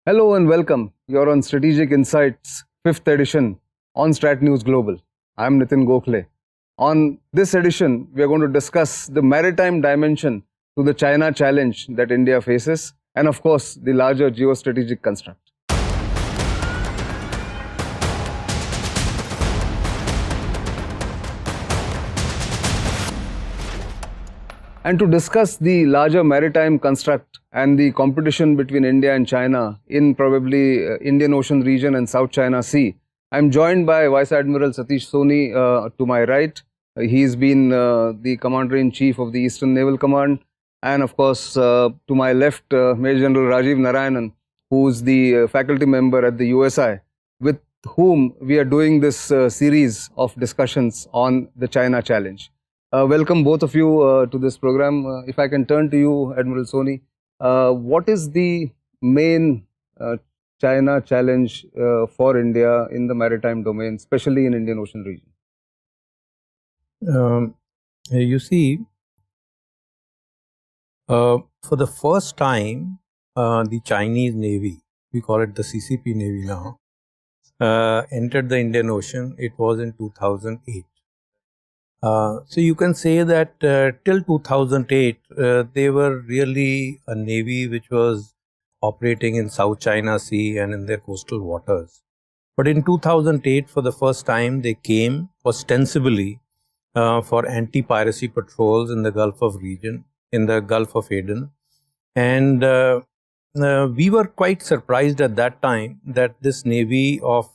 Hello and welcome. You're on Strategic Insights, 5th edition on Strat News Global. I'm Nitin Gokhale. On this edition, we are going to discuss the maritime dimension to the China challenge that India faces and, of course, the larger geostrategic construct. And to discuss the larger maritime construct and the competition between India and China in probably Indian Ocean region and South China Sea, I'm joined by Vice Admiral Satish Soni to my right. He's been the Commander-in-Chief of the Eastern Naval Command. And of course, to my left, Major General Rajiv Narayanan, who's the faculty member at the USI, with whom we are doing this series of discussions on the China challenge. Welcome both of you to this program. If I can turn to you, Admiral Soni, what is the main China challenge for India in the maritime domain, especially in Indian Ocean region? You see, for the first time, the Chinese Navy, we call it the CCP Navy now, entered the Indian Ocean. It was in 2008. So you can say that till 2008, they were really a navy which was operating in South China Sea and in their coastal waters. But in 2008, for the first time, they came ostensibly for anti-piracy patrols in the Gulf of region, in the Gulf of Aden. And we were quite surprised at that time that this navy of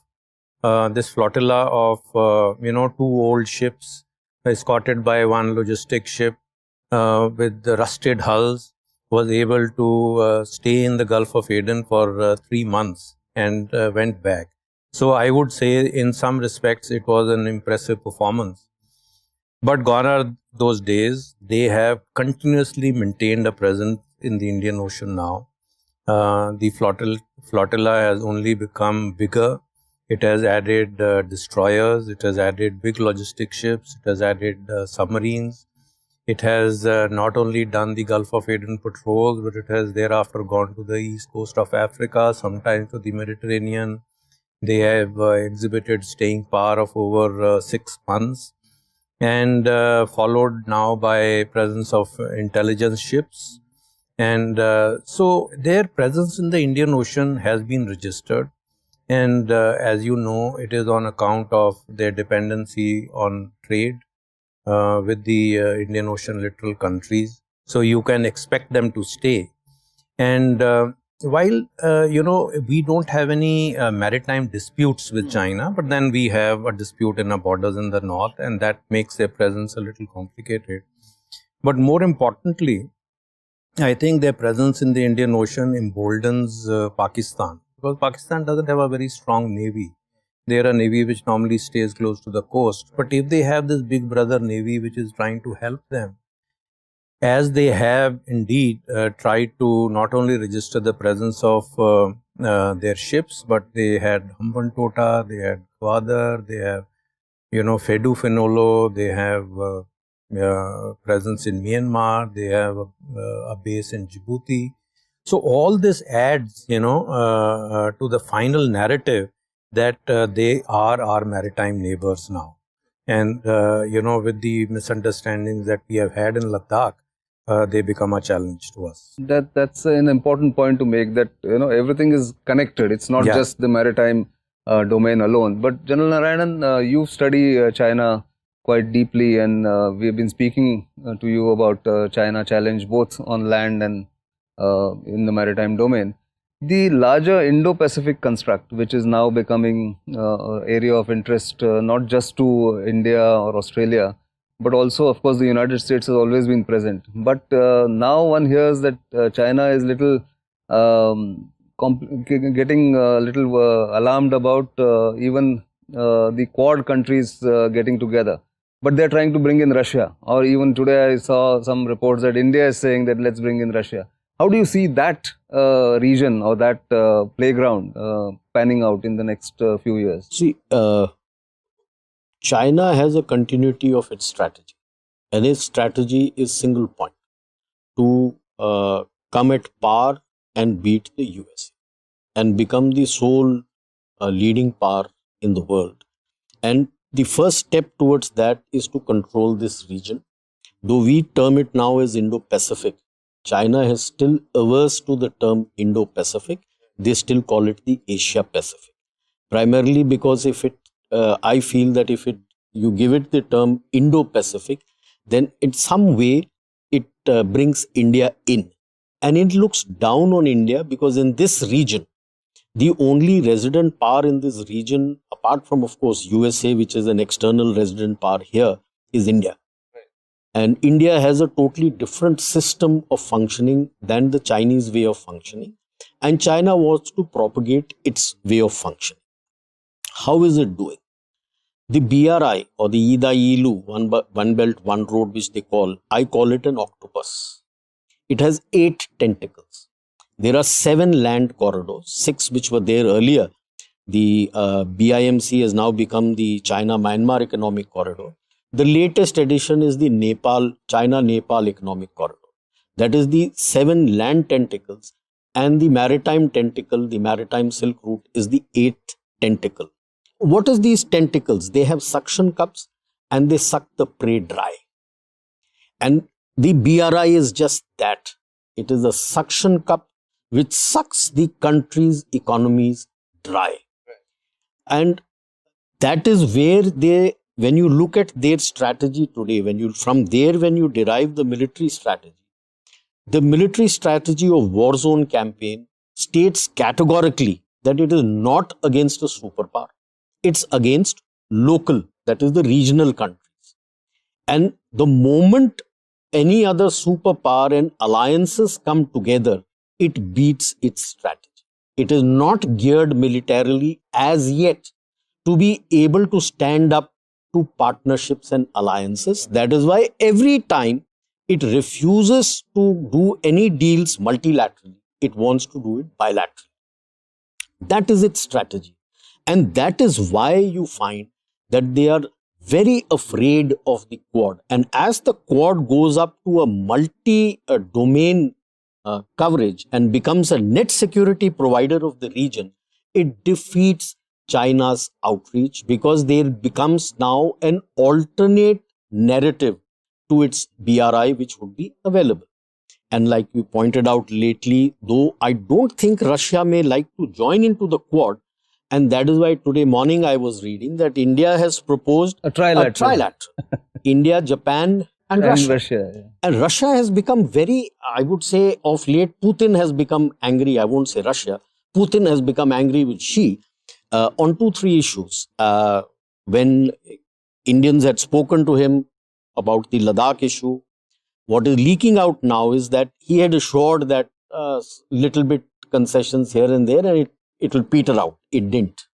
this flotilla of, two old ships, escorted by one logistic ship with the rusted hulls, was able to stay in the Gulf of Aden for 3 months and went back. So I would say in some respects it was an impressive performance. But gone are those days. They have continuously maintained a presence in the Indian Ocean now. The flotilla has only become bigger. It has added destroyers, it has added big logistic ships, it has added submarines. It has not only done the Gulf of Aden patrols, but it has thereafter gone to the east coast of Africa, sometimes to the Mediterranean. They have exhibited staying power of over 6 months, and followed now by presence of intelligence ships. And so their presence in the Indian Ocean has been registered. And as you know, it is on account of their dependency on trade with the Indian Ocean littoral countries. So you can expect them to stay. And while, we don't have any maritime disputes with China, but then we have a dispute in our borders in the north, and that makes their presence a little complicated. But more importantly, I think their presence in the Indian Ocean emboldens Pakistan. Because Pakistan doesn't have a very strong navy. They are a navy which normally stays close to the coast. But if they have this big brother navy which is trying to help them, as they have indeed tried to not only register the presence of their ships, but they had Hambantota, they had Gwadar, they have, Fedu Fenolo, they have presence in Myanmar, they have a base in Djibouti. So all this adds, to the final narrative that they are our maritime neighbors now. And, with the misunderstandings that we have had in Ladakh, they become a challenge to us. That's an important point to make, that everything is connected. It's not just the maritime domain alone. But General Narayanan, you study China quite deeply, and we've been speaking to you about China challenge both on land and in the maritime domain. The larger Indo-Pacific construct, which is now becoming an area of interest not just to India or Australia, but also, of course, the United States has always been present. But now one hears that China is little getting a little alarmed about even the Quad countries getting together. But they're trying to bring in Russia. Or even today I saw some reports that India is saying that let's bring in Russia. How do you see that region or that playground panning out in the next few years? See, China has a continuity of its strategy, and its strategy is single point: to come at par and beat the USA. and become the sole leading power in the world. And the first step towards that is to control this region. Though we term it now as Indo-Pacific, China has still averse to the term Indo-Pacific. They still call it the Asia-Pacific. Primarily because I feel that if you give it the term Indo-Pacific, then in some way it brings India in. And it looks down on India because in this region, the only resident power in this region, apart from, of course, USA, which is an external resident power here, is India. And India has a totally different system of functioning than the Chinese way of functioning. And China wants to propagate its way of functioning. How is it doing? The BRI or the Ida Ilu, one belt, one road, which I call it an octopus. It has 8 tentacles. There are 7 land corridors, 6 which were there earlier. The BIMC has now become the China-Myanmar Economic Corridor. The latest addition is the China-Nepal Economic Corridor. That is the 7 land tentacles, and the maritime tentacle, the maritime Silk Route, is the 8th tentacle. What is these tentacles? They have suction cups and they suck the prey dry. And the BRI is just that. It is a suction cup which sucks the country's economies dry. And that is where when you look at their strategy today, when you derive the military strategy of war zone campaign states categorically that it is not against a superpower. It's against local, that is the regional countries. And the moment any other superpower and alliances come together, it beats its strategy. It is not geared militarily as yet to be able to stand up to partnerships and alliances. That is why every time it refuses to do any deals multilaterally, it wants to do it bilaterally. That is its strategy. And that is why you find that they are very afraid of the Quad. And as the Quad goes up to a multi-domain coverage and becomes a net security provider of the region, it defeats China's outreach because there becomes now an alternate narrative to its BRI which would be available. And like you pointed out lately, though I don't think Russia may like to join into the Quad, and that is why today morning I was reading that India has proposed a trilateral. India, Japan and Russia. Yeah. And Russia has become very, I would say, of late, Putin has become angry. I won't say Russia. Putin has become angry with Xi on 2-3 issues. When Indians had spoken to him about the Ladakh issue, what is leaking out now is that he had assured that little bit concessions here and there and it will peter out. It didn't.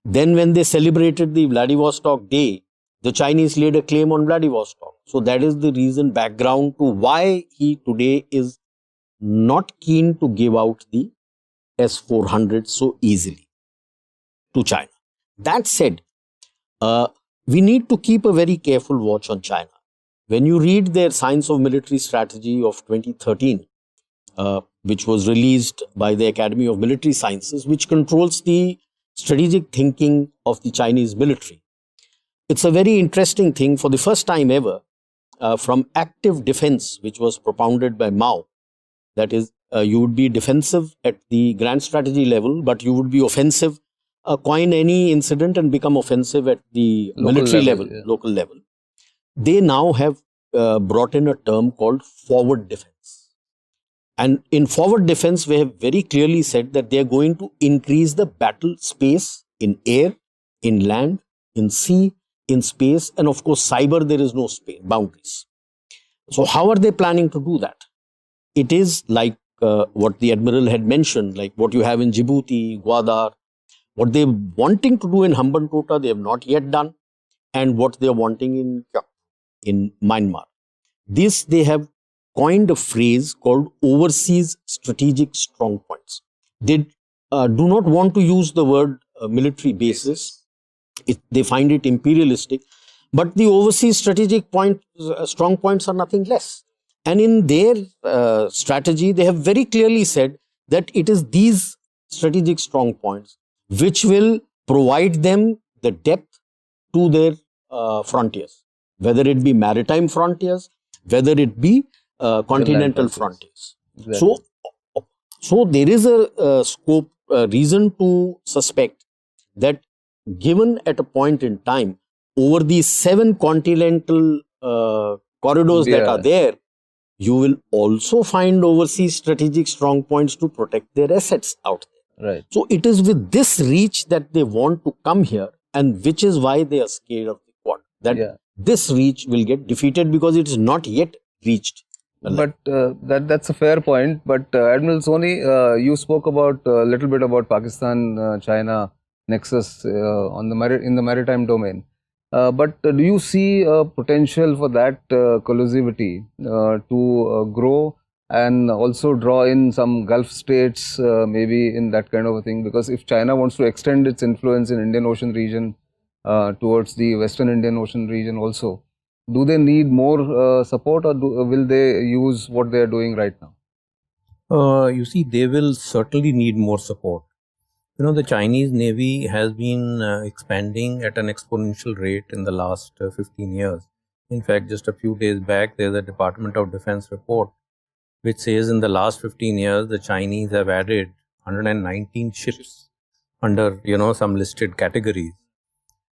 Then when they celebrated the Vladivostok Day, the Chinese laid a claim on Vladivostok. So that is the reason, background to why he today is not keen to give out the S-400 so easily to China. That said, we need to keep a very careful watch on China. When you read their Science of Military Strategy of 2013, which was released by the Academy of Military Sciences, which controls the strategic thinking of the Chinese military. It's a very interesting thing. For the first time ever, from active defense, which was propounded by Mao, that is, you would be defensive at the grand strategy level, but you would be offensive, coin any incident and become offensive at the military level, local level. They now have brought in a term called forward defense. And in forward defense, we have very clearly said that they are going to increase the battle space in air, in land, in sea, in space, and of course, cyber, there is no space, boundaries. So how are they planning to do that? It is like what the Admiral had mentioned, like what you have in Djibouti, Gwadar, what they're wanting to do in Hambantota, they have not yet done, and what they're wanting in Myanmar. This, they have coined a phrase called overseas strategic strong points. They do not want to use the word military bases. They find it imperialistic, but the overseas strategic strong points are nothing less. And in their strategy, they have very clearly said that it is these strategic strong points, which will provide them the depth to their frontiers, whether it be maritime frontiers, whether it be continental frontiers. Exactly. So there is a scope, reason to suspect that given at a point in time, over these 7 continental corridors that Yeah. are there, you will also find overseas strategic strong points to protect their assets out there. Right. So it is with this reach that they want to come here, and which is why they are scared of the Quad. That Yeah. this reach will get defeated because it is not yet reached. But that's a fair point. But Admiral Soni, you spoke about a little bit about Pakistan-China nexus on the in the maritime domain. But do you see potential for that collusivity to grow and also draw in some Gulf states, maybe in that kind of a thing? Because if China wants to extend its influence in Indian Ocean region towards the Western Indian Ocean region also, do they need more support, or will they use what they are doing right now? You see, they will certainly need more support. You know, the Chinese Navy has been expanding at an exponential rate in the last 15 years. In fact, just a few days back, there's a Department of Defense report which says in the last 15 years, the Chinese have added 119 ships under, you know, some listed categories.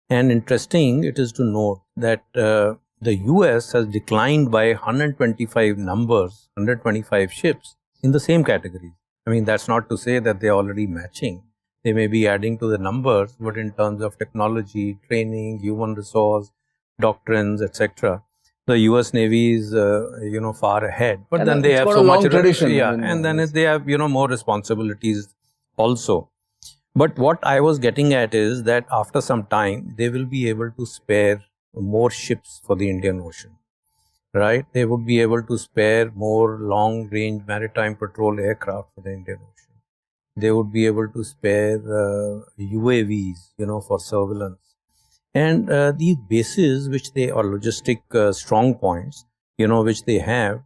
And interesting, it is to note that the US has declined by 125 numbers, 125 ships in the same category. I mean, that's not to say that they're already matching. They may be adding to the numbers, but in terms of technology, training, human resource, doctrines, etc., the US Navy is, you know, far ahead. But And then they it's have got so a much long tradition. yeah, I mean, and then they have, you know, more responsibilities also. But what I was getting at is that after some time, they will be able to spare more ships for the Indian Ocean, right? They would be able to spare more long-range maritime patrol aircraft for the Indian Ocean. They would be able to spare UAVs, you know, for surveillance. And these bases, which they are logistic strong points, you know, which they have,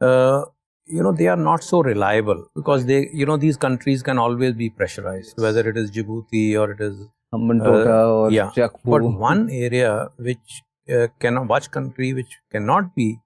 you know, they are not so reliable because they, you know, these countries can always be pressurized, whether it is Djibouti or it is Hambantota or yeah. Chakpu. But one area which country which cannot be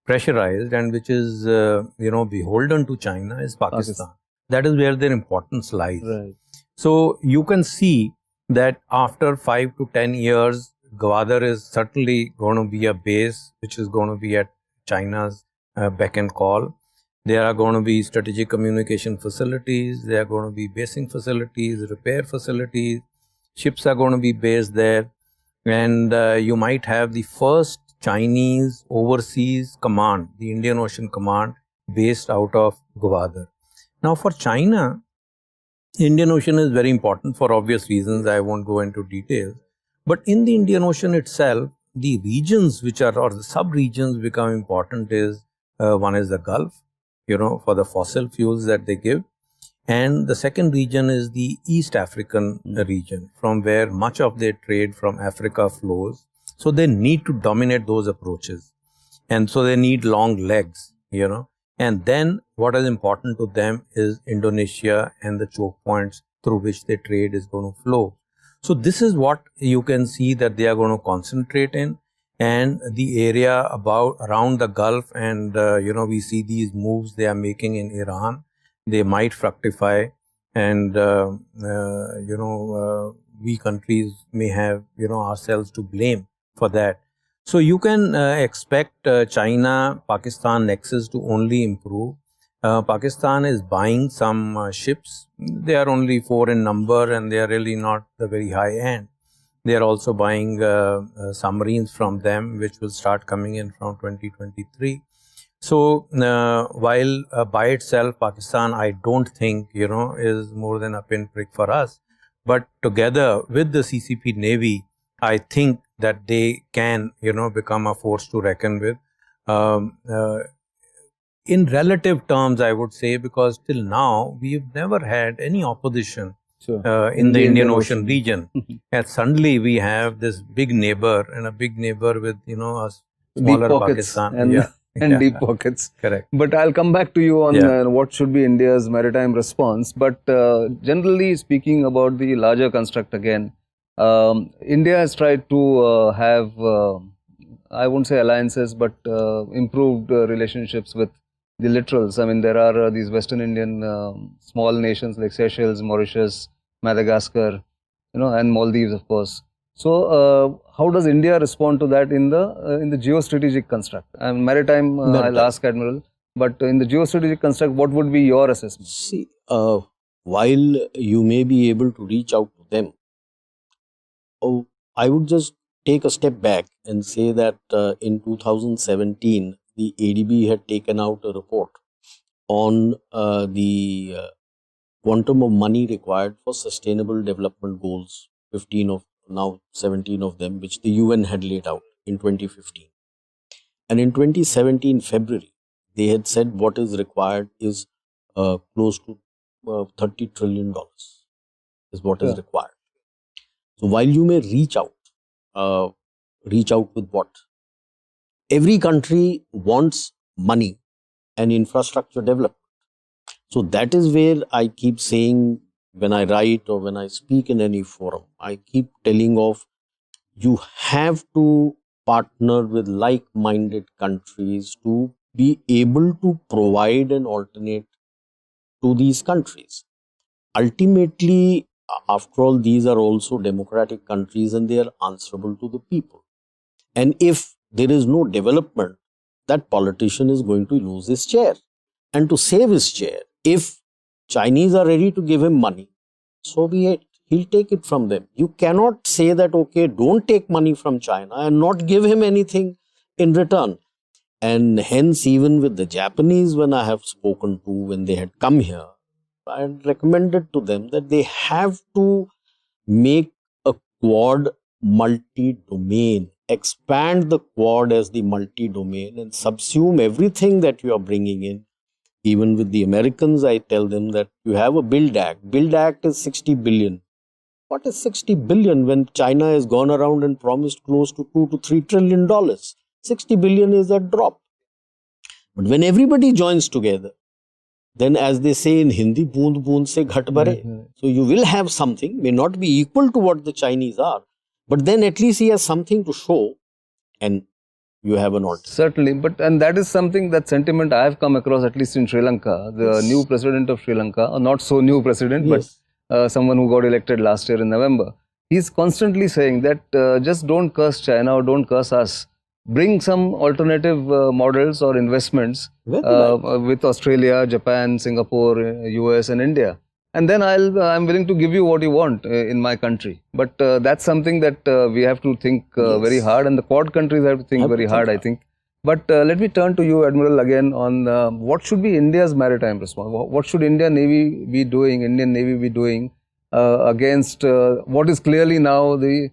pressurized and which is, you know, beholden to China is Pakistan. That is where their importance lies. Right. So you can see that after 5 to 10 years, Gwadar is certainly going to be a base which is going to be at China's beck and call. There are going to be strategic communication facilities. There are going to be basing facilities, repair facilities. Ships are going to be based there. And you might have the first Chinese overseas command, the Indian Ocean Command, based out of Gwadar. Now, for China, Indian Ocean is very important for obvious reasons. I won't go into details. But in the Indian Ocean itself, the regions which are, or the sub-regions become important is, one is the Gulf, you know, for the fossil fuels that they give. And the second region is the East African region, from where much of their trade from Africa flows. So they need to dominate those approaches. And so they need long legs, you know. And then what is important to them is Indonesia and the choke points through which their trade is going to flow. So this is what you can see that they are going to concentrate in. And the area around the Gulf, and you know, we see these moves they are making in Iran. They might fructify, and you know, we countries may have, you know, ourselves to blame for that. So you can expect China-Pakistan nexus to only improve. Pakistan is buying some ships. They are only 4 in number, and they are really not the very high end. They are also buying submarines from them, which will start coming in from 2023. So while by itself, Pakistan, I don't think, you know, is more than a pinprick for us. But together with the CCP Navy, I think that they can, you know, become a force to reckon with. In relative terms, I would say, because till now, we've never had any opposition in the Indian Ocean region. And suddenly we have this big neighbor, and a big neighbor with, you know, a smaller Pakistan. And yeah. and Yeah. deep pockets. Correct. But I'll come back to you on Yeah. what should be India's maritime response. But generally speaking about the larger construct again, India has tried to have, I won't say alliances, but improved relationships with the littorals. I mean, there are these Western Indian small nations like Seychelles, Mauritius, Madagascar, and Maldives, of course. So, how does India respond to that in the geostrategic construct? And maritime, I'll Maritime. ask Admiral, but in the geostrategic construct, what would be your assessment? See, while you may be able to reach out to them, I would just take a step back and say that in 2017, the ADB had taken out a report on the quantum of money required for sustainable development goals, 15 of now 17 of them, which the UN had laid out in 2015. And in 2017 February, they had said what is required is close to $30 trillion is what is Yeah. required. So while you may reach out with what? Every country wants money and infrastructure development. So that is where I keep saying, when I write or when I speak in any forum, I keep telling of, you have to partner with like-minded countries to be able to provide an alternate to these countries. Ultimately, after all, these are also democratic countries and they are answerable to the people. And if there is no development, that politician is going to lose his chair. And to save his chair, if Chinese are ready to give him money, so be it. He'll take it from them. You cannot say that, okay, don't take money from China and not give him anything in return. And hence, even with the Japanese, when I have spoken to, when they had come here, I had recommended to them that they have to make a Quad multi-domain, expand the Quad as the multi-domain and subsume everything that you are bringing in. Even with the Americans, I tell them that you have a Build Act. Build Act is 60 billion. What is 60 billion when China has gone around and promised close to $2 to $3 trillion? 60 billion is a drop. But when everybody joins together, then as they say in Hindi, boond boond se ghat bhare. So you will have something, may not be equal to what the Chinese are, but then at least he has something to show and you have an alternative. Certainly, and that is something, that sentiment I have come across, at least in Sri Lanka. The Yes. new president of Sri Lanka, or not so new president, Yes. but someone who got elected last year in November, he's constantly saying that just don't curse China or don't curse us. Bring some alternative models or investments Very right. with Australia, Japan, Singapore, US, and India. And then I'm willing to give you what you want in my country. But that's something that we have to think very Yes. hard, and the Quad countries have to think Have to very think hard, I hard. think. But let me turn to you, Admiral, again on what should be India's maritime response. What should Indian Navy be doing against what is clearly now the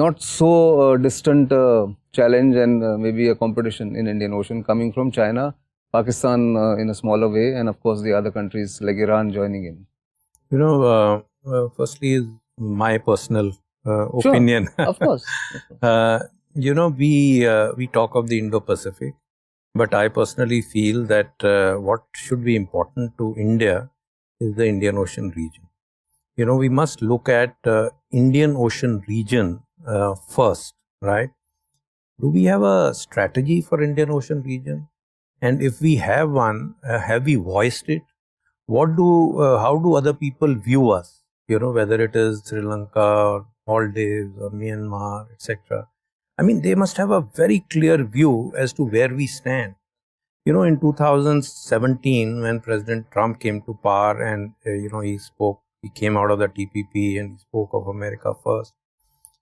not so distant challenge and maybe a competition in Indian Ocean coming from China, Pakistan in a smaller way, and of course the other countries like Iran joining in. Firstly, is my personal Sure. opinion. Of course. We talk of the Indo-Pacific, but I personally feel that what should be important to India is the Indian Ocean region. We must look at Indian Ocean region first, right? Do we have a strategy for Indian Ocean region? And if we have one, have we voiced it? How do other people view us? Whether it is Sri Lanka or Maldives or Myanmar, etc. I mean, they must have a very clear view as to where we stand. In 2017, when President Trump came to power and, he came out of the TPP and he spoke of America first.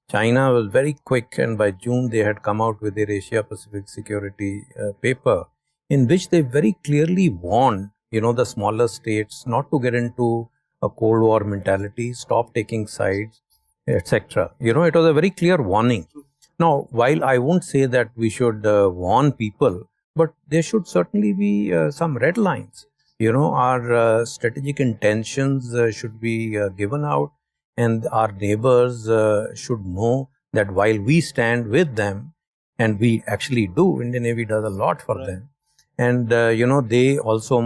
China was very quick, and by June they had come out with their Asia Pacific security paper, in which they very clearly warned, the smaller states not to get into a Cold War mentality, stop taking sides, etc. It was a very clear warning. Now, while I won't say that we should warn people, but there should certainly be some red lines. Our strategic intentions should be given out, and our neighbors should know that while we stand with them, and we actually do. Indian Navy does a lot for them, and they also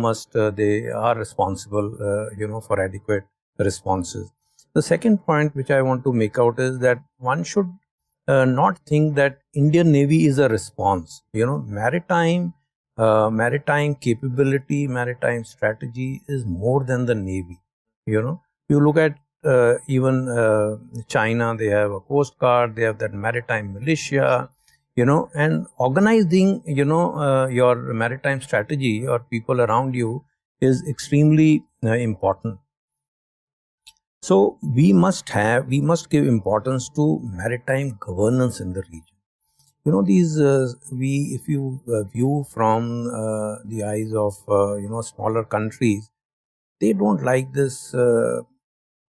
they are responsible, for adequate responses. The second point which I want to make out is that one should not think that Indian Navy is a response. Maritime capability, maritime strategy is more than the Navy. You look at even China, they have a coast guard, they have that maritime militia, and organizing, your maritime strategy or people around you is extremely important. So we must give importance to maritime governance in the region. If you view from the eyes of smaller countries, they don't like this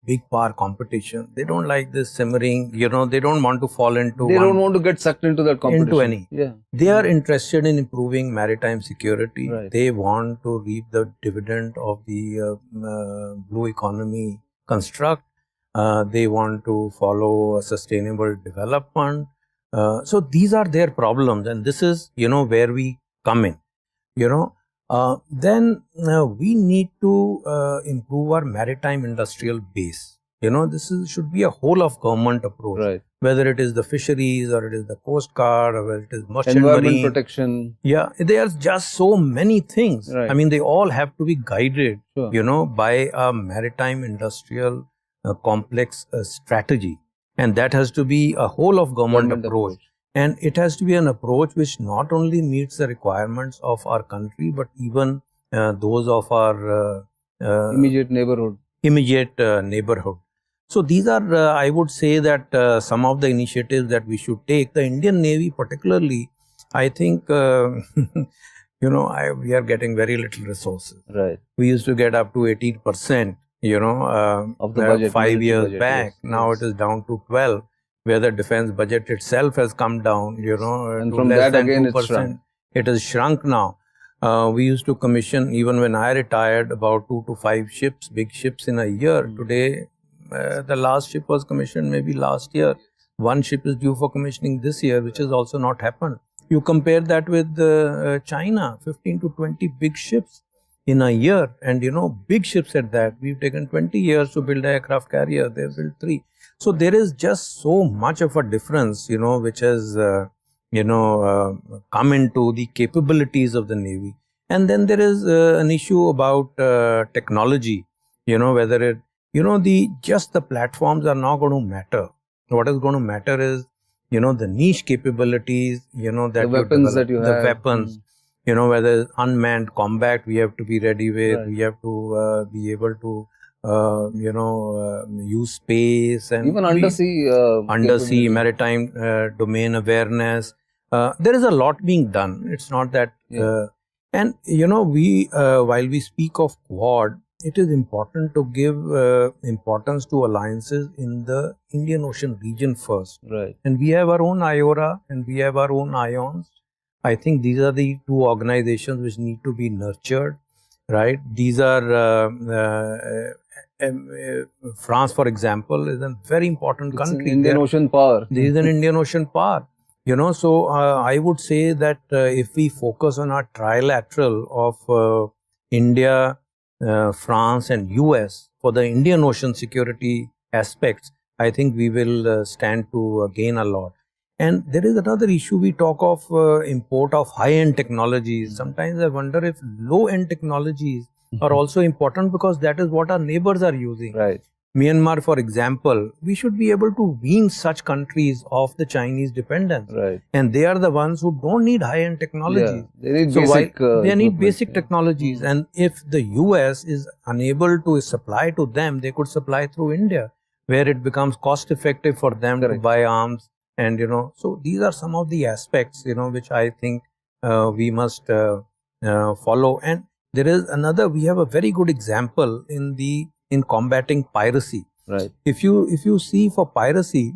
big power competition. They don't like this simmering. They don't want to fall into. They don't want to get sucked into that competition. Into any. Yeah. They are interested in improving maritime security. Right. They want to reap the dividend of the blue economy construct. They want to follow a sustainable development. So these are their problems, and this is where we come in. Then we need to improve our maritime industrial base. This should be a whole of government approach. Right. Whether it is the fisheries or it is the coast guard or whether it is merchant Environment marine. protection. Yeah, there are just so many things. Right. I mean, they all have to be guided, Sure. by a maritime industrial complex strategy. And that has to be a whole of government approach. And it has to be an approach which not only meets the requirements of our country, but even those of our Immediate neighborhood. Neighborhood. So these are, I would say that some of the initiatives that we should take. The Indian Navy particularly, I think, we are getting very little resources. Right. We used to get up to 18%, of the budget, 5 years budget, back. yes, Now yes. it is down to 12, where the defense budget itself has come down, And to from less that than again 2%. it's shrunk. It has shrunk now. We used to commission, even when I retired, about 2 to 5 ships, big ships in a year. Today, the last ship was commissioned maybe last year. One ship is due for commissioning this year, which has also not happened. You compare that with China, 15 to 20 big ships in a year, and big ships at that. We've taken 20 years to build an aircraft carrier. They've built 3. So there is just so much of a difference, which has come into the capabilities of the Navy. And then there is an issue about technology. Whether it the platforms are not going to matter. What is going to matter is the niche capabilities. That The weapons that you the have. weapons. Whether unmanned combat we have to be ready with. Right. We have to be able to use space and Even undersea. undersea capability. maritime domain awareness. There is a lot being done. It's not that, Yeah. and we while we speak of Quad, it is important to give importance to alliances in the Indian Ocean region first. Right. And we have our own IORA and we have our own IONS. I think these are the two organizations which need to be nurtured, right? These are France, for example, is a very important It's an country. Indian Ocean power. There is an Indian Ocean power. So I would say that if we focus on our trilateral of India, France and US for the Indian Ocean security aspects, I think we will stand to gain a lot. And there is another issue. We talk of import of high-end technologies. Sometimes I wonder if low-end technologies are also important, because that is what our neighbors are using. Right. Myanmar, for example, we should be able to wean such countries off the Chinese dependence. Right. And they are the ones who don't need high-end technologies. Yeah. They need So basic. they need equipment, basic yeah. technologies. And if the US is unable to supply to them, they could supply through India, where it becomes cost-effective for them to Correct. buy arms. And so these are some of the aspects which I think we must follow. And there is another. We have a very good example in combating piracy. Right. If you see, for piracy,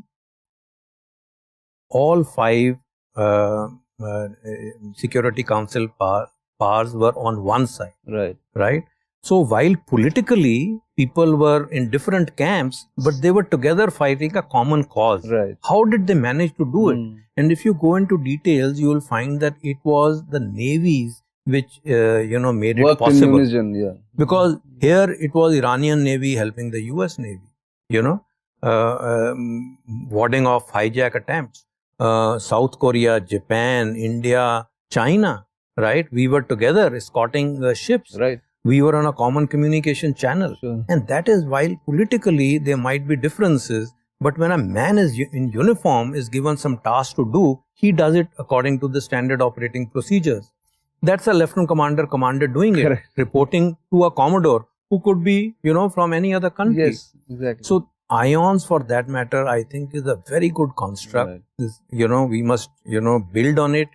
all 5 Security Council powers were on one side. Right. Right. So while politically, people were in different camps, but they were together fighting a common cause. Right. How did they manage to do it? Mm. And if you go into details, you will find that it was the navies which made it Worked in possible. unison, yeah. Because here it was Iranian Navy helping the US Navy, warding off hijack attempts. South Korea, Japan, India, China, right? We were together escorting the ships. Right. We were on a common communication channel. Sure. And that is while politically there might be differences, but when a man is in uniform is given some task to do, he does it according to the standard operating procedures. That's a lieutenant commander doing it, Correct. reporting to a commodore who could be, from any other country. Yes, exactly. So ions, for that matter, I think is a very good construct. Right. We must, build on it.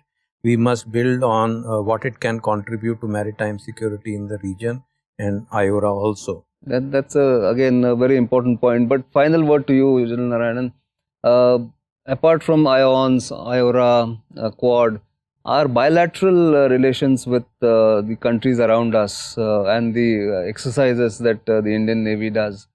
We must build on what it can contribute to maritime security in the region and IORA also. That's again a very important point. But final word to you, General Narayanan. Apart from IONS, IORA, Quad, our bilateral relations with the countries around us and the exercises that the Indian Navy does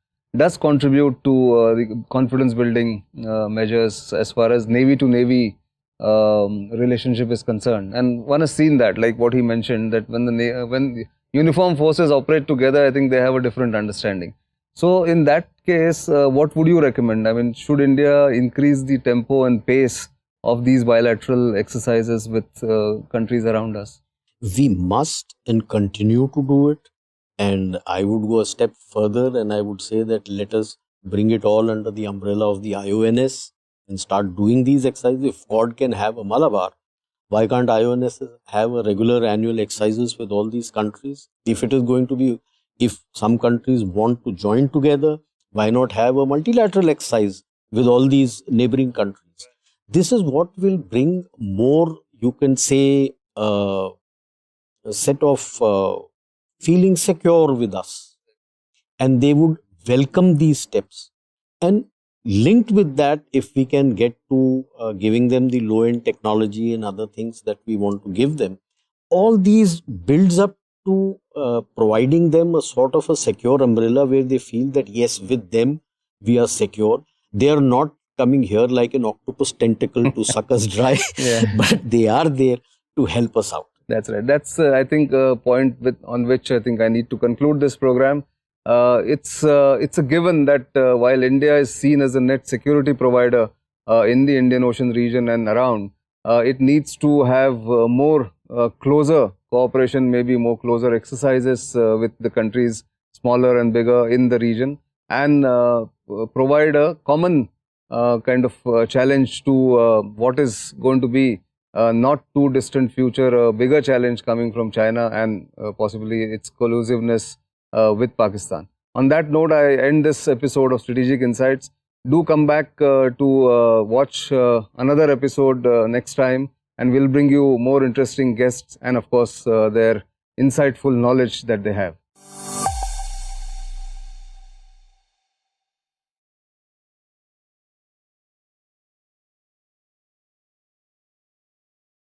contribute to the confidence building measures as far as Navy to Navy relationship is concerned. And one has seen that, like what he mentioned, that when the uniform forces operate together, I think they have a different understanding. So in that case, what would you recommend? I mean, should India increase the tempo and pace of these bilateral exercises with countries around us? We must and continue to do it. And I would go a step further and I would say that let us bring it all under the umbrella of the IONS and start doing these exercises. If Quad can have a Malabar, why can't IONS have a regular annual exercises with all these countries? If it is going to be, if some countries want to join together, why not have a multilateral exercise with all these neighboring countries? This is what will bring more, you can say, a set of feeling secure with us. And they would welcome these steps. And linked with that, if we can get to giving them the low-end technology and other things that we want to give them, all these builds up to providing them a sort of a secure umbrella where they feel that yes, with them we are secure. They are not coming here like an octopus tentacle to suck us dry, but they are there to help us out. That's right. That's I think a point on which I think I need to conclude this program. It's a given that while India is seen as a net security provider in the Indian Ocean region and around, it needs to have more closer cooperation, maybe more closer exercises with the countries smaller and bigger in the region, and provide a common kind of challenge to what is going to be not too distant future, a bigger challenge coming from China and possibly its collusiveness with Pakistan. On that note, I end this episode of Strategic Insights. Do come back to watch another episode next time, and we'll bring you more interesting guests and of course their insightful knowledge that they have.